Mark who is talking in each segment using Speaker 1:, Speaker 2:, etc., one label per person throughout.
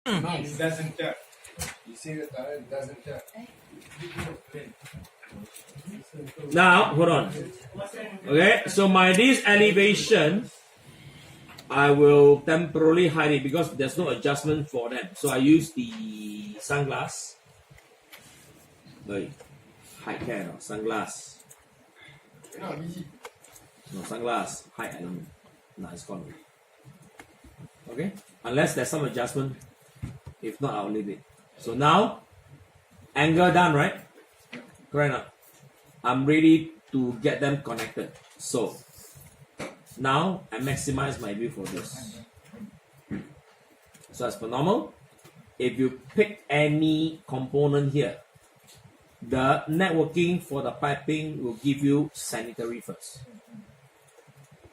Speaker 1: No, it doesn't tap. You see the tire, it doesn't tap.
Speaker 2: Now, hold on. Okay, so this elevation, I will temporarily hide it because there's no adjustment for them. So I use the sunglass. Hide care, no? Sunglass. No, sunglass. Hide element. No, it's gone. Okay? Unless there's some adjustment. If not, I'll leave it. So now, angle done, right? Correct now. I'm ready to get them connected. So, now I maximize my view for this. So as per normal, if you pick any component here, the networking for the piping will give you sanitary first.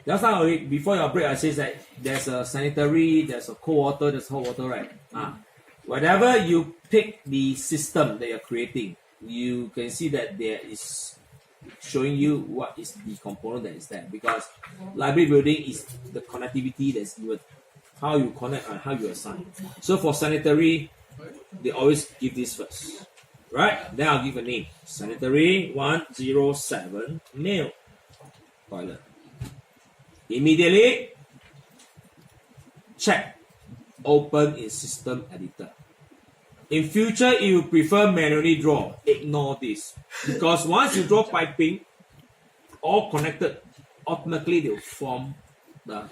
Speaker 2: Just now, before your break, I said that there's a sanitary, there's a cold water, there's hot water, right? Whatever you pick the system that you're creating, you can see that there is showing you what is the component that is there, because library building is the connectivity that's given, how you connect and how you assign. So for sanitary, they always give this first, right? Then I'll give a name, sanitary 107 male toilet. Immediately check open in system editor. In future, if you prefer manually draw, ignore this. Because once you draw piping, all connected, automatically they will form the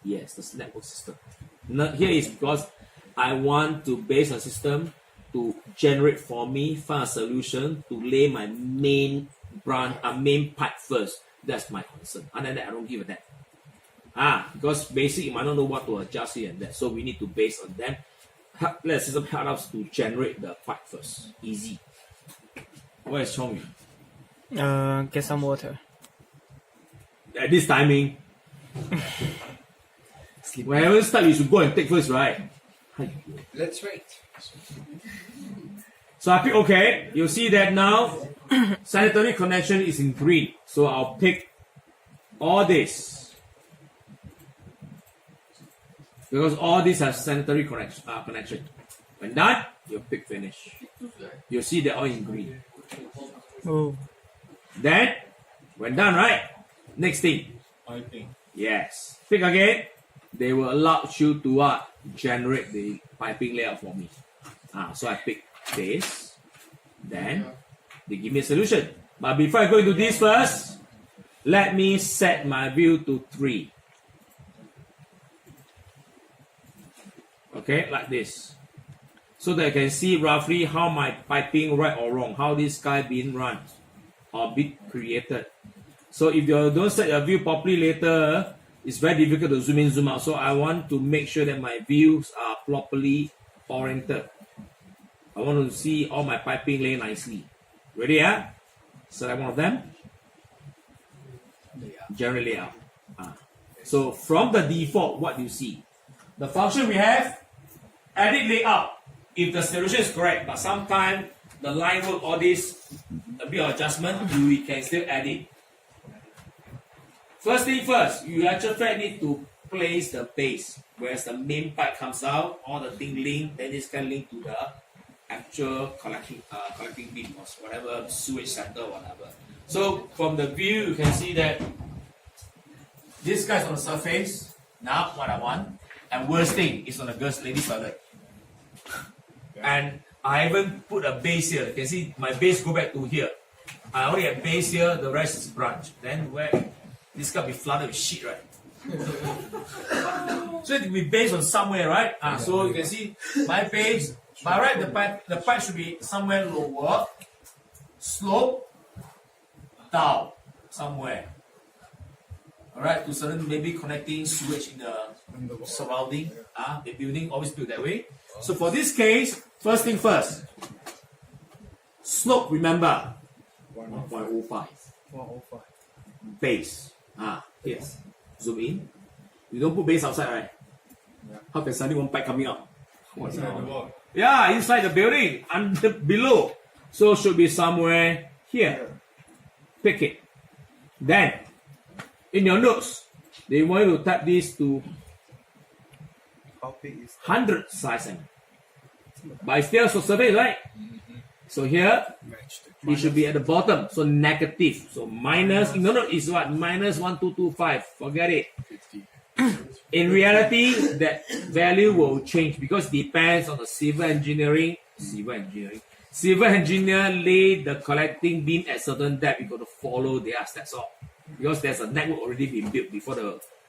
Speaker 2: network system. Now, here is because I want to base a system to generate for me, find a solution to lay my main main pipe first. That's my concern. Other than that, I don't give a damn. Because basic, you might not know what to adjust here and that. So we need to base on them. Let the system help us to generate the pipe first. Easy. What is Chong Yu?
Speaker 3: Get some water.
Speaker 2: At this timing. Whenever start, you should go and take first, right?
Speaker 1: Let's wait.
Speaker 2: So I pick OK. You'll see that now sanitary connection is in green. So I'll pick all this. Because all these have sanitary connection. When done, you pick finish. You'll see they're all in green.
Speaker 3: Oh.
Speaker 2: Then, when done, right? Next thing.
Speaker 1: Piping.
Speaker 2: Yes. Pick again. They will allow you to generate the piping layout for me. So I pick this. Then, they give me a solution. But before I go into this first, let me set my view to 3. Okay, like this. So that I can see roughly how my piping right or wrong, how this guy being run or be created. So if you don't set your view properly later, it's very difficult to zoom in, zoom out. So I want to make sure that my views are properly oriented. I want to see all my piping lay nicely. Ready, Select one of them. General layout. So from the default, what do you see? The function we have, edit layout. If the solution is correct, but sometimes the line work, all this, a bit of adjustment, we can still edit. First thing first, you actually need to place the base. Whereas the main pipe comes out, all the thing link, then this can link to the actual collecting bin or whatever, sewage center or whatever. So from the view, you can see that this guy's on the surface. Now what I want. And worst thing is on the ladies' toilet. And I haven't put a base here. You can see my base go back to here. I only have base here, the rest is branch. Then where this guy be flooded with shit, right? So it will be based on somewhere, right? So you can see my base. By right, the pipe should be somewhere lower, slope down somewhere. Alright, to certain maybe connecting sewage in the surrounding. The building always built that way. So for this case, first thing first. Slope, remember, 1.05.
Speaker 3: 105.
Speaker 2: Base. Here. Zoom in. You don't put base outside, right?
Speaker 1: Yeah.
Speaker 2: How can suddenly one pipe coming out?
Speaker 1: Inside the wall.
Speaker 2: Yeah, inside the building, below. So should be somewhere here. Pick it. Then, in your notes, they want you to type this to
Speaker 1: How big is
Speaker 2: 100 size. but it's still surface, right? So here
Speaker 1: Match the
Speaker 2: it should be at the bottom, so negative. So minus, no, is what? Minus 1225. Forget it.
Speaker 1: 50.
Speaker 2: In reality, that value will change because it depends on the civil engineer lay the collecting beam at certain depth. You got to follow theirs. That's all. Because there's a network already been built before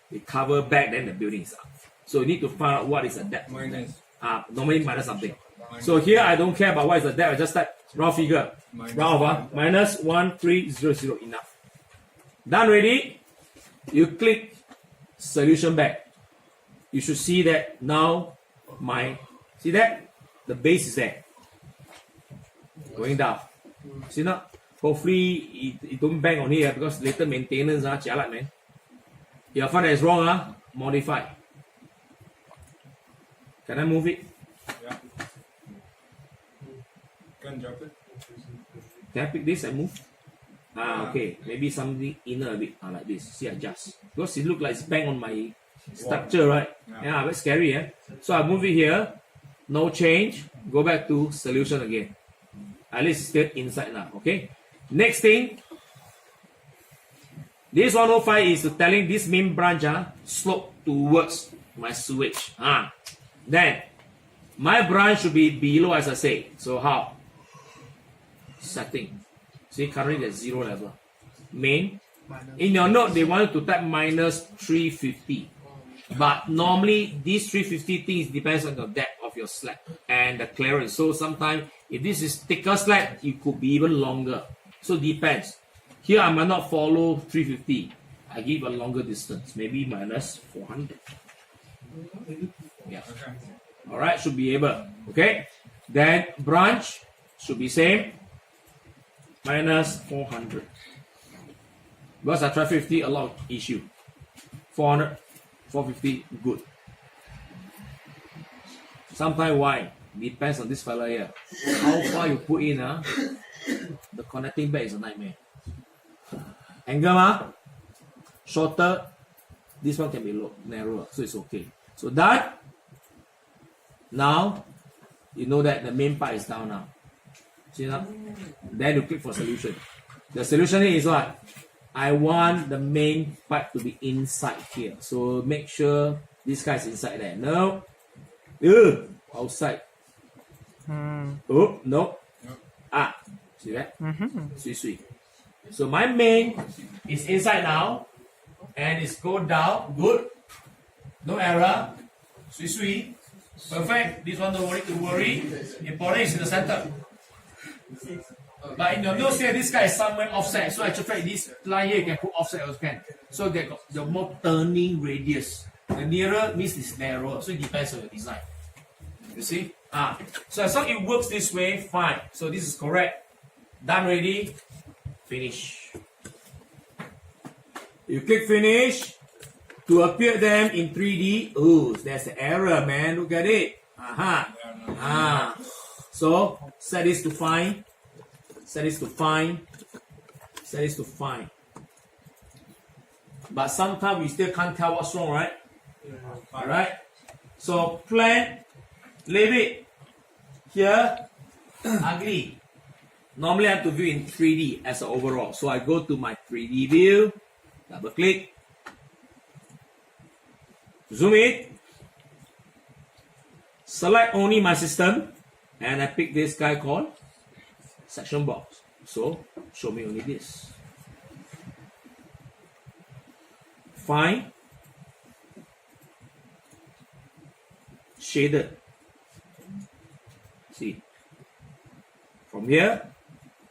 Speaker 2: they cover back, then the building is up. So you need to find out what is the depth.
Speaker 1: Minus.
Speaker 2: Normally minus something. So here I don't care about what is the depth. I just type round figure. Round over minus 1300. Enough. Done already. You click solution back. You should see that now see that? The base is there. Going down. See not? Hopefully it don't bang on here because later maintenance jialat man. If you find that it's wrong, modify. Can I move it?
Speaker 1: Yeah. Can drop it.
Speaker 2: Can I pick this and move? Okay. Maybe something inner a bit like this. See, adjust. Because it looks like it's bang on my structure, right? Yeah, that's scary, eh? So I move it here. No change. Go back to solution again. At least it's still inside now, okay? Next thing. This 105 is telling this main branch slope towards my sewage. Then, my branch should be below as I say. So how? Setting. See, currently at 0 level. Main. In your note, they wanted to type minus 350. But normally, this 350 things depends on the depth of your slab and the clearance. So sometimes, if this is thicker slab, it could be even longer. So depends. Here, I might not follow 350. I give a longer distance, maybe minus 400. Yeah. Alright, should be able. Okay. Then branch should be same. Minus 400. Because I try 50, a lot of issue. 400, 450, good. Sometimes why? Depends on this fella here. How far you put in, the connecting back is a nightmare. Angle, shorter. This one can be narrower, so it's okay. So done. Now, you know that the main part is down now. See now? Then you click for solution. The solution is what? I want the main pipe to be inside here. So make sure this guy is inside there. No. Outside. Oh, no. See that? Sweet. So my main is inside now. And it's go down. Good. No error. Sweet. Perfect. This one don't worry. Important is in the center. But in your notes here, this guy is somewhere offset. So actually, this line here you can put offset also can. So they got the more turning radius. The nearer means it's narrower. So it depends on your design. You see? So as long as it works this way, fine. So this is correct. Done already. Finish. You click finish. To appear them in 3D. Oh, there's an error, man. Look at it. So set this to fine. Set this to fine. Set this to fine. But sometimes we still can't tell what's wrong, right? Alright? So plan, leave it. Here, ugly. Normally I have to view in 3D as an overall. So I go to my 3D view, double click, zoom in, select only my system, and I pick this guy called section box. So show me only this. Fine. Shaded. See. From here,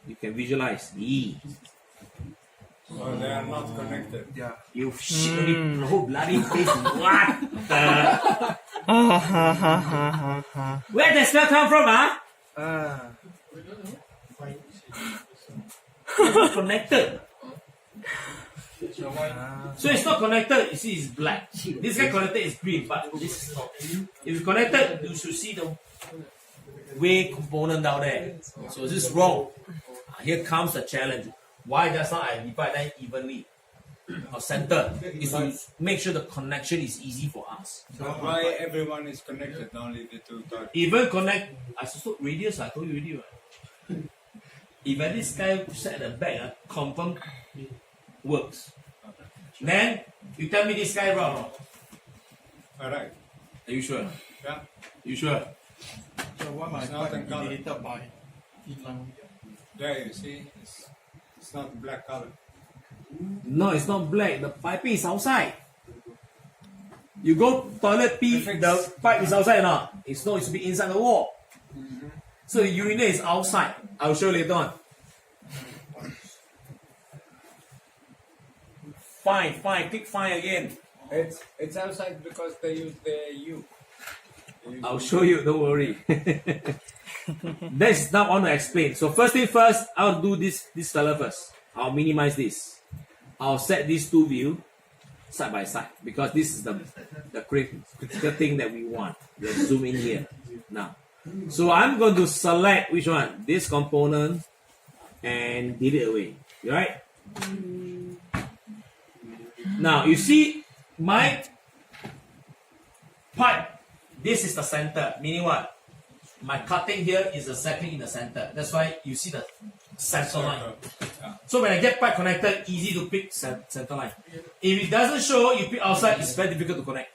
Speaker 2: you can visualize.
Speaker 1: Oh, they are not connected.
Speaker 3: Yeah.
Speaker 2: You shit only the whole bloody face. What the? Where does that come from, It's not connected. So it's not connected. You see, it's black. This guy connected is green, but this is not. If you connected, you should see the way component down there. So this is wrong. Here comes the challenge. Why just not I divide that evenly or center? Is to make sure the connection is easy for us.
Speaker 1: So why everyone is connected, only the two types?
Speaker 2: Even connect I slope radius, I told you already. Right? If at this guy set at the back, confirm works. Then you tell me this guy wrong.
Speaker 1: Alright.
Speaker 2: Are you sure?
Speaker 1: Yeah.
Speaker 2: You sure?
Speaker 3: So why my
Speaker 1: It's not
Speaker 3: pipe
Speaker 1: in color.
Speaker 3: deleted by inline?
Speaker 1: There you see, it's not black color.
Speaker 2: No, it's not black. The piping is outside. You go toilet pee,
Speaker 1: If it's-
Speaker 2: the pipe is outside or not? It's not, it should be inside the wall. So the urinate is outside. I'll show you later on. Fine, click fine again.
Speaker 1: It's outside because they use the U. They use
Speaker 2: I'll show you, don't worry. That's now I want to explain. So first thing first, I'll do this fella first. I'll minimize this. I'll set these two view side by side because this is the critical thing that we want. Let's zoom in here now. So I'm going to select which one? This component and delete away. You right? Now you see my pipe. This is the center, meaning what? My cutting here is exactly in the center. That's why you see the center line. So when I get pipe connected, easy to pick center line. If it doesn't show, you pick outside, it's very difficult to connect.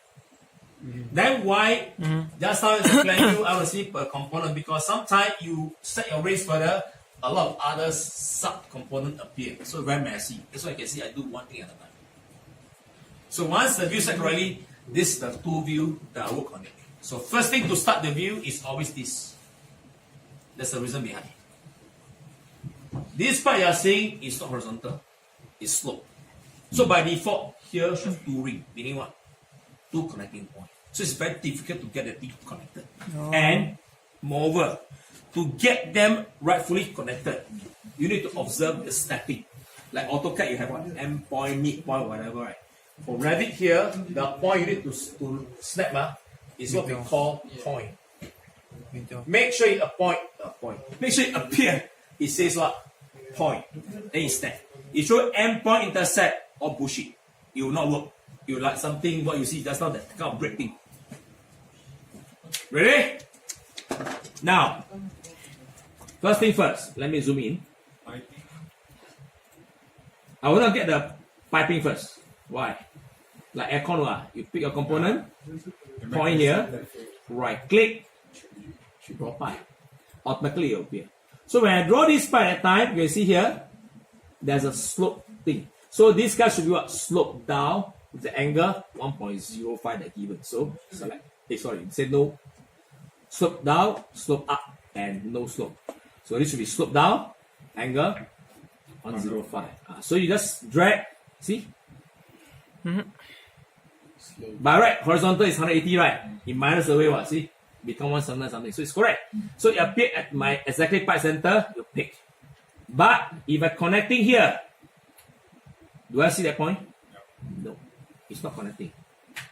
Speaker 2: Then why? Just now I explained you, I will see per component because sometimes you set your race further, a lot of other sub components appear. So very messy. That's why you can see I do one thing at a time. So once the view set correctly, this is the two view that I work on it. So first thing to start the view is always this. That's the reason behind it. This part you are seeing is not horizontal, it's slope. So by default, here should have two rings, meaning what? Two connecting points. So it's very difficult to get the two connected. And moreover, to get them rightfully connected, you need to observe the stepping. Like AutoCAD, you have what? End point, mid point, whatever, right? For Revit here, the point you need to snap is what we call point. Make sure it Make sure it appear. It says what? Point. Then you snap. It show end point intersect or bullshit. It will not work. You like something what you see just now, that kind of break thing. Ready? Now, first thing first, let me zoom in. I want to get the piping first. Why? Like aircon, you pick a component, point here, right click, draw pipe. Automatically it will appear. So when I draw this pipe at time, you can see here, there's a slope thing. So this guy should be what? Slope down with the angle 1.05 that given. So select. Say no. Slope down, slope up, and no slope. So this should be slope down, angle 105. So you just drag, see? By right, horizontal is 180, right? You minus away what? See? Become 179 something. So it's correct. So it appeared at my exactly pipe center, you pick. But if I'm connecting here, do I see that point? No. It's not connecting.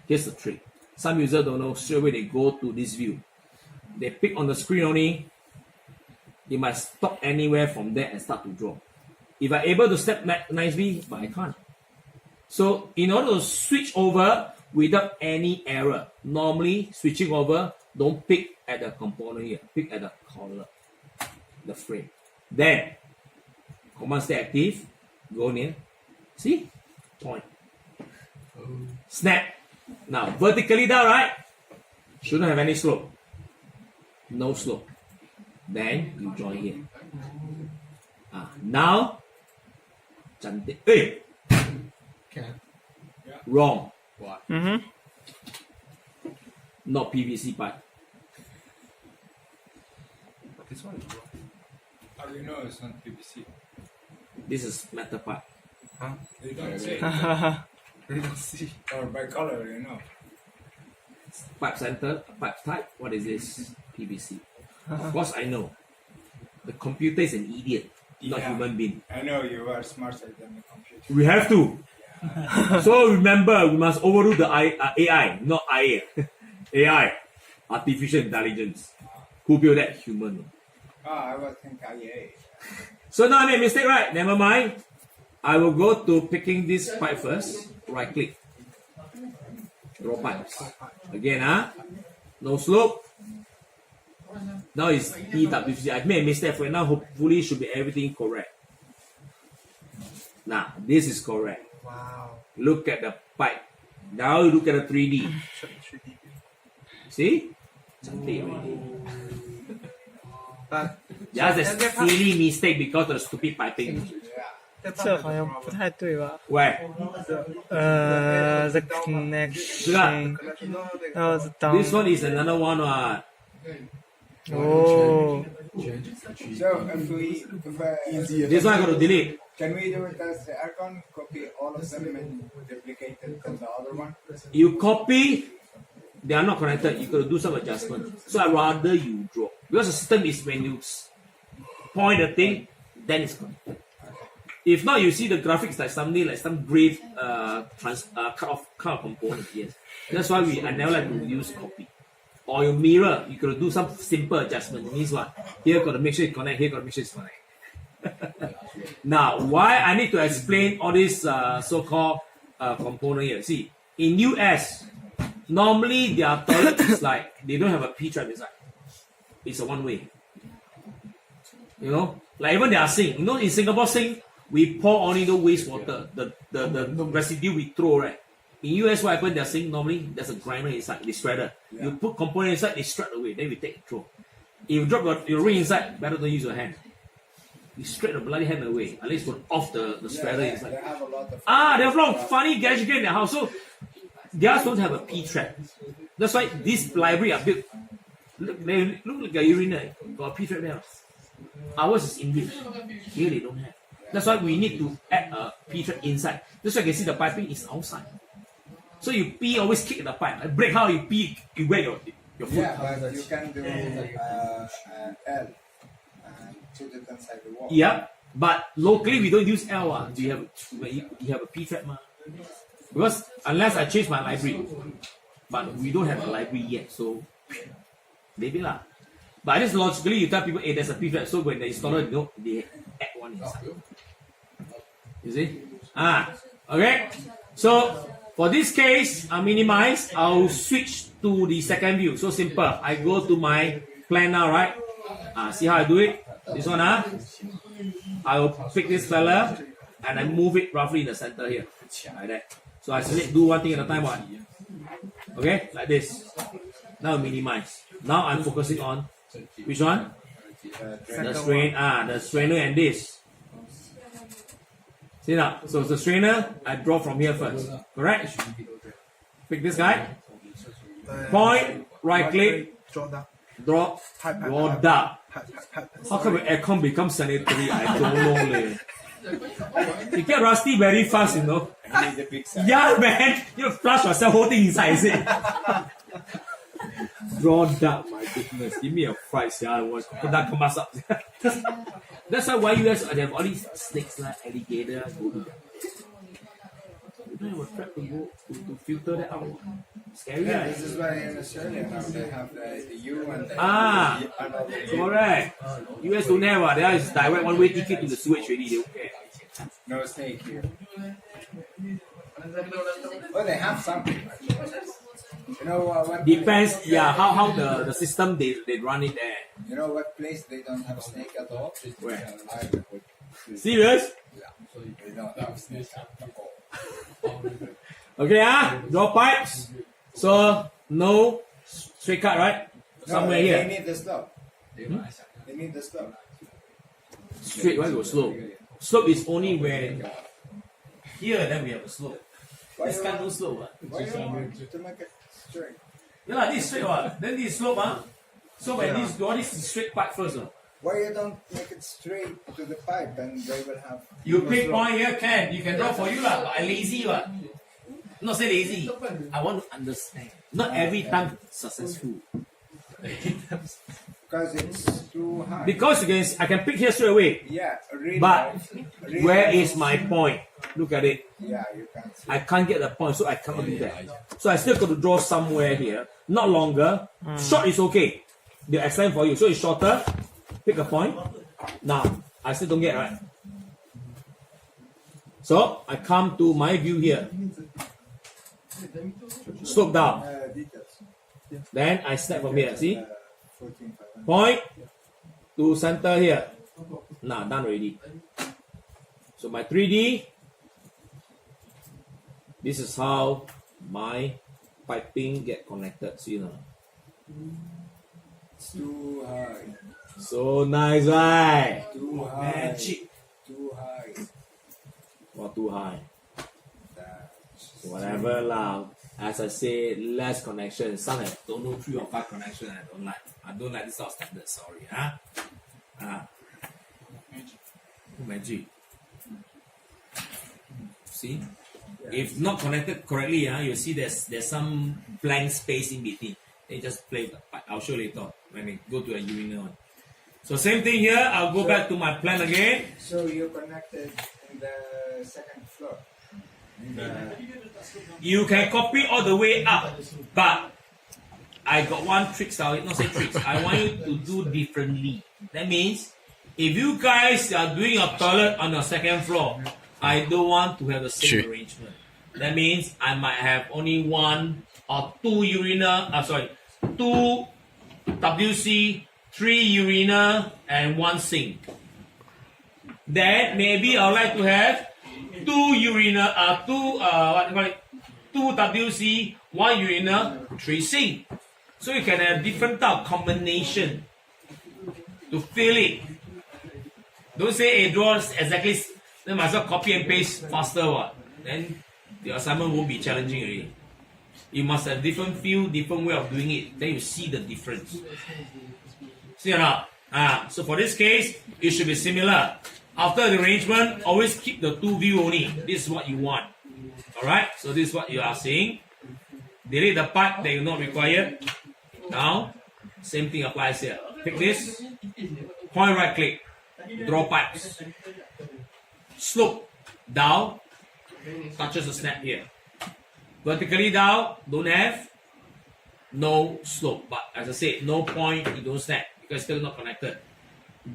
Speaker 2: Here's the trick. Some users don't know, straight away they go to this view. They pick on the screen only. You must stop anywhere from there and start to draw. If I'm able to step nicely, but I can't. So in order to switch over without any error, normally switching over, don't pick at the component here, pick at the collar, the frame. Then, command stay active, go near, see? Point. Snap. Now, vertically down, right? Shouldn't have any slope. No slope. Then, you join here. Now, cantik. Wrong.
Speaker 1: What?
Speaker 2: Not PVC pipe.
Speaker 1: This one is wrong. How do you know it's not PVC?
Speaker 2: This is metal pipe.
Speaker 1: They don't say.
Speaker 3: They don't see.
Speaker 1: Or by color, you know.
Speaker 2: Pipe center, pipe type. What is this? PVC. Of course, I know. The computer is an idiot, not
Speaker 1: Yeah.
Speaker 2: human being.
Speaker 1: I know you are smarter than the computer.
Speaker 2: We have to. So remember, we must overrule the AI, not IA. AI, artificial intelligence. Who built that? Human.
Speaker 1: I was thinking IA.
Speaker 2: So now I made a mistake, right? Never mind. I will go to picking this pipe first. Right click. Draw pipes. Again, no slope. Now it's PWC. I made a mistake for it. Now hopefully should be everything correct. Now this is correct.
Speaker 3: Wow.
Speaker 2: Look at the pipe. Now you look at the 3D. See? Cantik already.
Speaker 3: But
Speaker 2: Just a silly mistake because of the stupid piping.
Speaker 4: 这好像不太对吧？
Speaker 2: Where?
Speaker 4: The connection. Oh, the down.
Speaker 2: This one is another one.
Speaker 4: Oh,
Speaker 1: So
Speaker 2: This one I got to delete.
Speaker 1: can we do it as the aircon? Copy all of them and duplicate it on the other one?
Speaker 2: You copy, they are not connected. You got to do some adjustment. So I rather you draw because the system is when you point the thing, then it's connected. If not, you see the graphics like something like some gray cut off component. Yes, that's why I never like to use copy. Or your mirror, you got to do some simple adjustment. It means what? Here got to make sure it connect. Here got to make sure it's connect. Now, why I need to explain all this so-called component here? See, in US, normally their toilet is like they don't have a P-trap inside. It's a one-way. You know, like even their sink. You know, in Singapore sink, we pour only the wastewater, the residue we throw, right? In US, what happens? Their sink normally there's a grinder inside, the shredder.
Speaker 1: Yeah.
Speaker 2: You put component inside, they shred away. Then we take and throw. If you drop your ring inside, better don't use your hand. You shred the bloody hand away. At least put off the shredder
Speaker 1: they
Speaker 2: inside.
Speaker 1: have a lot of
Speaker 2: They have a lot of funny gadgets in their house. So theirs don't have a P-trap. That's why this library are built. They look like a urinal. Got a P-trap there. Ours is English. Here they don't have. That's why we need to add a P-trap inside. That's why you can see the piping is outside. So you pee, always kick the pipe. Like break how you pee, you wet your foot.
Speaker 1: Yeah, but you can do L and put it inside the wall.
Speaker 2: Yeah, but locally we don't use L. You have a P-trap. Because unless I change my library. But we don't have a library yet, so maybe lah. But just logically, you tell people, hey, there's a P-trap. So when the installer, you know, they add one inside. You see? Okay. So for this case, I minimize. I'll switch to the second view. So simple. I go to my plan now, right? See how I do it? This one, I will pick this fella and I move it roughly in the center here, like that. So I select do one thing at a time. What? Okay, like this. Now minimize. Now I'm focusing on which one? The strain. The strainer and this. See now, so the strainer, I draw from here first. Correct? Pick this guy. Point, right click,
Speaker 3: draw down.
Speaker 2: draw down. How come an aircon becomes sanitary? I don't know. You get rusty very fast, you know.
Speaker 1: You need the big size.
Speaker 2: Yeah, man. You flush yourself, whole thing inside, is it? Draw down, my goodness. Give me a price, yeah. I was that come up. That's why you guys have all these snakes like alligator. You don't have a trap to go to filter that out. Scary,
Speaker 1: Yeah,
Speaker 2: right?
Speaker 1: this is why in Australia now they have the U and the another U.
Speaker 2: Correct. US don't have there is direct one way ticket to the sewage already. They don't care.
Speaker 1: No snake here. Well, they have some. You know what?
Speaker 2: Depends, yeah, how the system they run it there.
Speaker 1: You know what place they don't have snake at all?
Speaker 2: Where?
Speaker 1: Ireland.
Speaker 2: Serious?
Speaker 1: They don't have snake at all.
Speaker 2: Okay, draw pipes. So no straight cut, right? Somewhere
Speaker 1: No,
Speaker 2: here.
Speaker 1: They need the slope. They need the slope.
Speaker 2: Straight, why go slope? Slope is only when here then we have a slope. This
Speaker 1: you
Speaker 2: can't do
Speaker 1: want-
Speaker 2: slope.
Speaker 1: Why you want to make it straight?
Speaker 2: Yeah, this is straight then this is slope. So when this is straight pipe first.
Speaker 1: Why you don't make it straight to the pipe and they will have.
Speaker 2: You
Speaker 1: no
Speaker 2: pick
Speaker 1: slope?
Speaker 2: point here, you can draw for you but I lazy Not say lazy. I want to understand. Not every time successful.
Speaker 1: Because it's too high.
Speaker 2: Because I can pick here straight away.
Speaker 1: Yeah, really.
Speaker 2: But
Speaker 1: really
Speaker 2: where is my point? Look at it.
Speaker 1: Yeah, you can't see.
Speaker 2: I can't get the point, so I cannot do that. So I still got to draw somewhere here. Not longer. Short is okay. They'll extend for you. So it's shorter. Pick a point. Now, I still don't get right. So I come to my view here. Slope down.
Speaker 1: Details.
Speaker 2: Then I snap from here. See?
Speaker 1: 14,500.
Speaker 2: Point to center here. Nah, done already. So my 3D, this is how my piping get connected. See now.
Speaker 1: It's too high.
Speaker 2: So nice, right?
Speaker 1: Too high.
Speaker 2: Magic.
Speaker 1: Too high.
Speaker 2: Or too high.
Speaker 1: That's
Speaker 2: Whatever lah. As I say, less connection. Some have don't know 3 or 5 connection. I don't like. I don't like this sort of standard. Sorry, huh? Magic. See, if not connected correctly, you see there's some blank space in between. They just play the pipe. I'll show later when we go to a urinal one. So same thing here. I'll go back to my plan again.
Speaker 1: So you connected in the second floor.
Speaker 2: You can copy all the way up, but I got one trick. I'll not say tricks. I want you to do differently. That means if you guys are doing a toilet on your second floor, I don't want to have the same arrangement. That means I might have only 1 or 2 urinal. 2 WC, 3 urinal, and 1 sink. Then maybe I'd like to have 2 urinal, 2 WC, 1 urinal, 3 sink. So you can have different type of combination to fill it. Don't say, hey, draw exactly, then might as well copy and paste faster. Then the assignment won't be challenging already. You must have different feel, different way of doing it. Then you see the difference. See or not? So for this case, it should be similar. After the arrangement, always keep the 2 view only. This is what you want. Alright? So this is what you are seeing. Delete the part that you not required. Now, same thing applies here. Pick this. Point right click. Draw pipes. Slope down. Touches the snap here. Vertically down. Don't have. No slope. But as I said, no point. You don't snap because it's still not connected.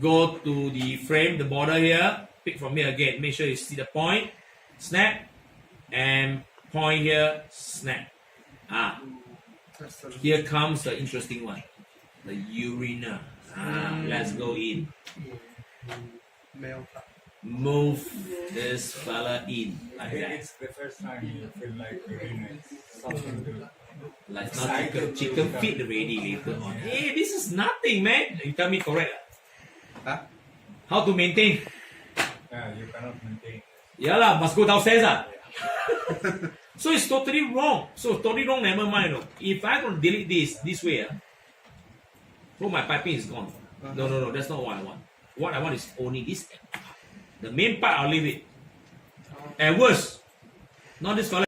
Speaker 2: Go to the frame, the border here. Pick from here again. Make sure you see the point. Snap. And point here. Snap. Here comes the interesting one. The urinal. Let's go in. Move this fella in. Like that.
Speaker 5: It's the first time you feel like urine is something to
Speaker 2: Like now chicken feed already later on. Hey, this is nothing, man. You tell me correct. How to maintain?
Speaker 5: you cannot maintain.
Speaker 2: Yeah lah, must go downstairs So it's totally wrong. So totally wrong, never mind. No. If I don't delete this way, my piping is gone. No, that's not what I want. What I want is only this. The main part, I'll leave it. And worse, not this color.